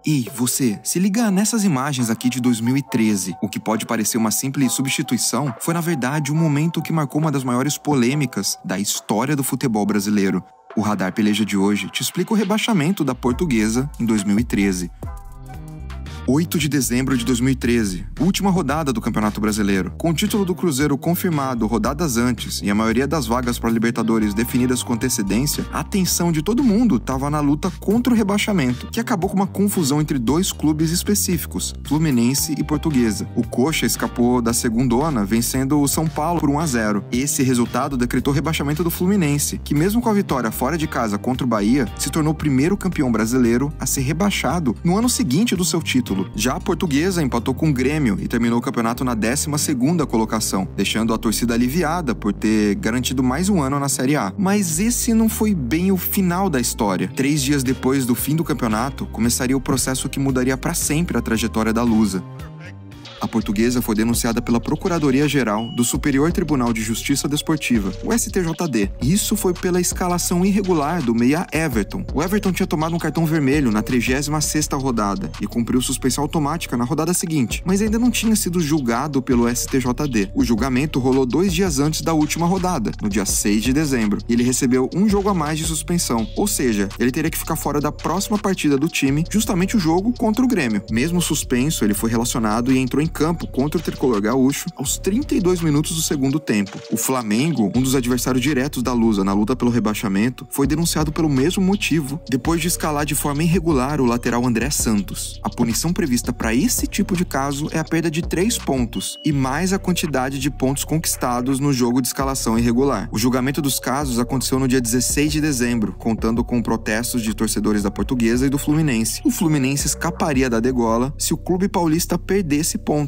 Ei, você, se liga nessas imagens aqui de 2013. O que pode parecer uma simples substituição foi, na verdade, um momento que marcou uma das maiores polêmicas da história do futebol brasileiro. O Radar Peleja de hoje te explica o rebaixamento da Portuguesa em 2013. 8 de dezembro de 2013, última rodada do Campeonato Brasileiro. Com o título do Cruzeiro confirmado rodadas antes e a maioria das vagas para Libertadores definidas com antecedência, a atenção de todo mundo estava na luta contra o rebaixamento, que acabou com uma confusão entre dois clubes específicos, Fluminense e Portuguesa. O Coxa escapou da segundona, vencendo o São Paulo por 1-0. Esse resultado decretou o rebaixamento do Fluminense, que mesmo com a vitória fora de casa contra o Bahia, se tornou o primeiro campeão brasileiro a ser rebaixado no ano seguinte do seu título. Já a Portuguesa empatou com o Grêmio e terminou o campeonato na 12ª colocação, deixando a torcida aliviada por ter garantido mais um ano na Série A. Mas esse não foi bem o final da história. 3 dias depois do fim do campeonato, começaria o processo que mudaria para sempre a trajetória da Lusa. A Portuguesa foi denunciada pela Procuradoria-Geral do Superior Tribunal de Justiça Desportiva, o STJD. Isso foi pela escalação irregular do meia Everton. O Everton tinha tomado um cartão vermelho na 36ª rodada e cumpriu suspensão automática na rodada seguinte, mas ainda não tinha sido julgado pelo STJD. O julgamento rolou 2 dias antes da última rodada, no dia 6 de dezembro, e ele recebeu um jogo a mais de suspensão, ou seja, ele teria que ficar fora da próxima partida do time, justamente o jogo contra o Grêmio. Mesmo suspenso, ele foi relacionado e entrou em campo contra o tricolor gaúcho aos 32 minutos do segundo tempo. O Flamengo, um dos adversários diretos da Lusa na luta pelo rebaixamento, foi denunciado pelo mesmo motivo, depois de escalar de forma irregular o lateral André Santos. A punição prevista para esse tipo de caso é a perda de 3 pontos e mais a quantidade de pontos conquistados no jogo de escalação irregular. O julgamento dos casos aconteceu no dia 16 de dezembro, contando com protestos de torcedores da Portuguesa e do Fluminense. O Fluminense escaparia da degola se o clube paulista perdesse pontos.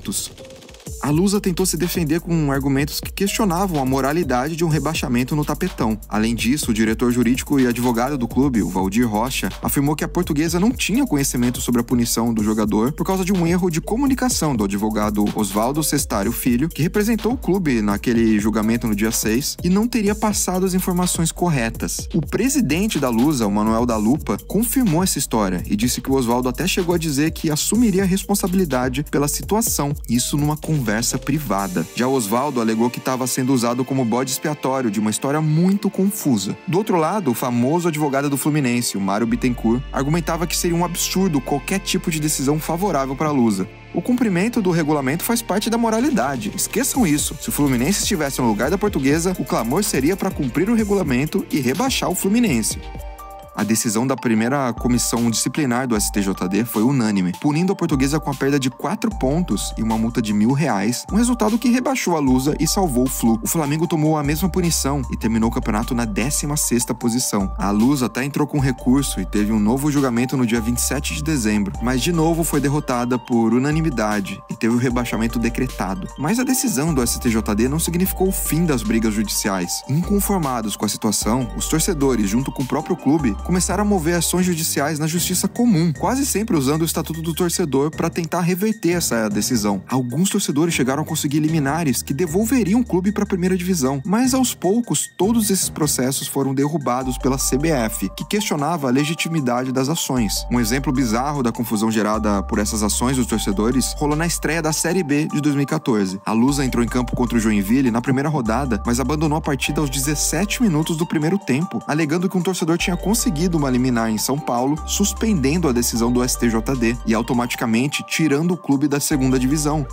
A Lusa tentou se defender com argumentos que questionavam a moralidade de um rebaixamento no tapetão. Além disso, o diretor jurídico e advogado do clube, o Valdir Rocha, afirmou que a Portuguesa não tinha conhecimento sobre a punição do jogador por causa de um erro de comunicação do advogado Oswaldo Cestário Filho, que representou o clube naquele julgamento no dia 6 e não teria passado as informações corretas. O presidente da Lusa, o Manuel da Lupa, confirmou essa história e disse que o Oswaldo até chegou a dizer que assumiria a responsabilidade pela situação, isso numa conversa privada. Já Oswaldo alegou que estava sendo usado como bode expiatório de uma história muito confusa. Do outro lado, o famoso advogado do Fluminense, o Mário Bittencourt, argumentava que seria um absurdo qualquer tipo de decisão favorável para a Lusa. O cumprimento do regulamento faz parte da moralidade. Esqueçam isso. Se o Fluminense estivesse no lugar da Portuguesa, o clamor seria para cumprir o regulamento e rebaixar o Fluminense. A decisão da primeira comissão disciplinar do STJD foi unânime, punindo a Portuguesa com a perda de 4 pontos e uma multa de R$1.000, um resultado que rebaixou a Lusa e salvou o Flu. O Flamengo tomou a mesma punição e terminou o campeonato na 16ª posição. A Lusa até entrou com recurso e teve um novo julgamento no dia 27 de dezembro, mas de novo foi derrotada por unanimidade e teve o rebaixamento decretado. Mas a decisão do STJD não significou o fim das brigas judiciais. Inconformados com a situação, os torcedores, junto com o próprio clube, começaram a mover ações judiciais na justiça comum, quase sempre usando o Estatuto do Torcedor para tentar reverter essa decisão. Alguns torcedores chegaram a conseguir liminares que devolveriam o clube para a primeira divisão, mas aos poucos todos esses processos foram derrubados pela CBF, que questionava a legitimidade das ações. Um exemplo bizarro da confusão gerada por essas ações dos torcedores rolou na estreia da Série B de 2014. A Lusa entrou em campo contra o Joinville na primeira rodada, mas abandonou a partida aos 17 minutos do primeiro tempo, alegando que um torcedor tinha conseguido uma liminar em São Paulo, suspendendo a decisão do STJD e automaticamente tirando o clube da segunda divisão.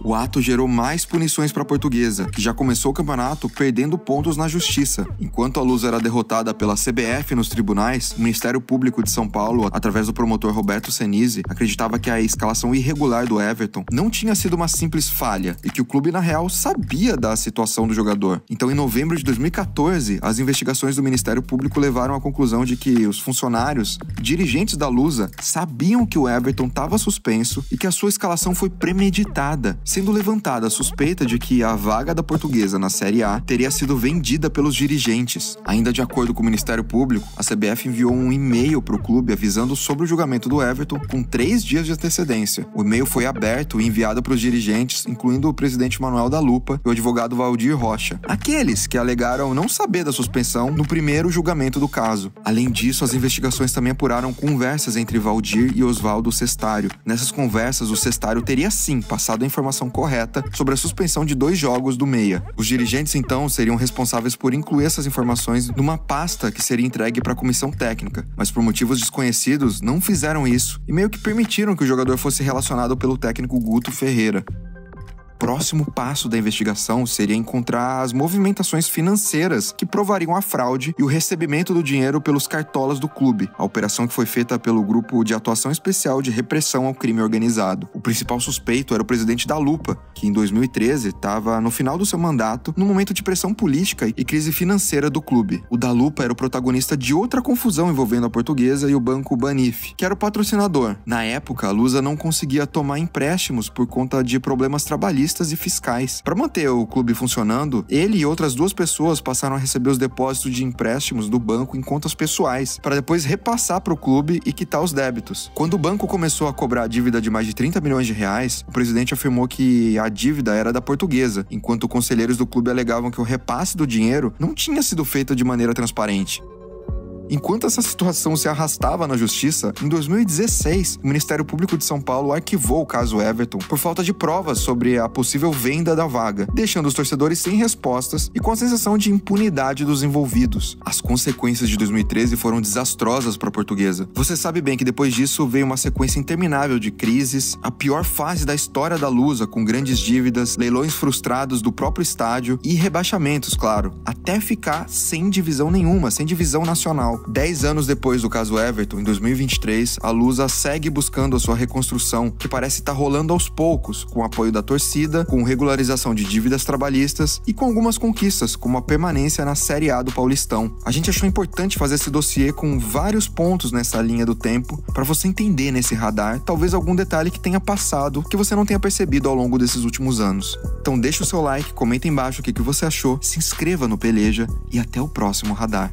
O ato gerou mais punições para a Portuguesa, que já começou o campeonato perdendo pontos na justiça. Enquanto a Lusa era derrotada pela CBF nos tribunais, o Ministério Público de São Paulo, através do promotor Roberto Senise, acreditava que a escalação irregular do Everton não tinha sido uma simples falha e que o clube, na real, sabia da situação do jogador. Então, em novembro de 2014, as investigações do Ministério Público levaram à conclusão de que os funcionários, dirigentes da Lusa, sabiam que o Everton estava suspenso e que a sua escalação foi premeditada nada, sendo levantada a suspeita de que a vaga da Portuguesa na Série A teria sido vendida pelos dirigentes. Ainda de acordo com o Ministério Público, a CBF enviou um e-mail para o clube avisando sobre o julgamento do Everton com 3 dias de antecedência. O e-mail foi aberto e enviado para os dirigentes, incluindo o presidente Manuel da Lupa e o advogado Valdir Rocha, aqueles que alegaram não saber da suspensão no primeiro julgamento do caso. Além disso, as investigações também apuraram conversas entre Valdir e Oswaldo Cestário. Nessas conversas, o Cestário teria sim passado a informação correta sobre a suspensão de 2 jogos do meia. Os dirigentes, então, seriam responsáveis por incluir essas informações numa pasta que seria entregue para a comissão técnica, mas por motivos desconhecidos não fizeram isso e meio que permitiram que o jogador fosse relacionado pelo técnico Guto Ferreira. Próximo passo da investigação seria encontrar as movimentações financeiras que provariam a fraude e o recebimento do dinheiro pelos cartolas do clube, a operação que foi feita pelo Grupo de Atuação Especial de Repressão ao Crime Organizado. O principal suspeito era o presidente da Lupa, que em 2013 estava no final do seu mandato, num momento de pressão política e crise financeira do clube. O da Lupa era o protagonista de outra confusão envolvendo a Portuguesa e o banco Banif, que era o patrocinador. Na época, a Lusa não conseguia tomar empréstimos por conta de problemas trabalhistas e fiscais. Para manter o clube funcionando, ele e outras 2 pessoas passaram a receber os depósitos de empréstimos do banco em contas pessoais, para depois repassar para o clube e quitar os débitos. Quando o banco começou a cobrar a dívida de mais de 30 milhões de reais, o presidente afirmou que a dívida era da Portuguesa, enquanto conselheiros do clube alegavam que o repasse do dinheiro não tinha sido feito de maneira transparente. Enquanto essa situação se arrastava na justiça, em 2016, o Ministério Público de São Paulo arquivou o caso Everton por falta de provas sobre a possível venda da vaga, deixando os torcedores sem respostas e com a sensação de impunidade dos envolvidos. As consequências de 2013 foram desastrosas para a Portuguesa. Você sabe bem que depois disso veio uma sequência interminável de crises, a pior fase da história da Lusa, com grandes dívidas, leilões frustrados do próprio estádio e rebaixamentos, claro, até ficar sem divisão nenhuma, sem divisão nacional. 10 anos depois do caso Everton, em 2023, a Lusa segue buscando a sua reconstrução, que parece estar rolando aos poucos, com o apoio da torcida, com regularização de dívidas trabalhistas e com algumas conquistas, como a permanência na Série A do Paulistão. A gente achou importante fazer esse dossiê com vários pontos nessa linha do tempo, para você entender nesse radar, talvez algum detalhe que tenha passado, que você não tenha percebido ao longo desses últimos anos. Então deixa o seu like, comenta embaixo o que você achou, se inscreva no Peleja e até o próximo radar.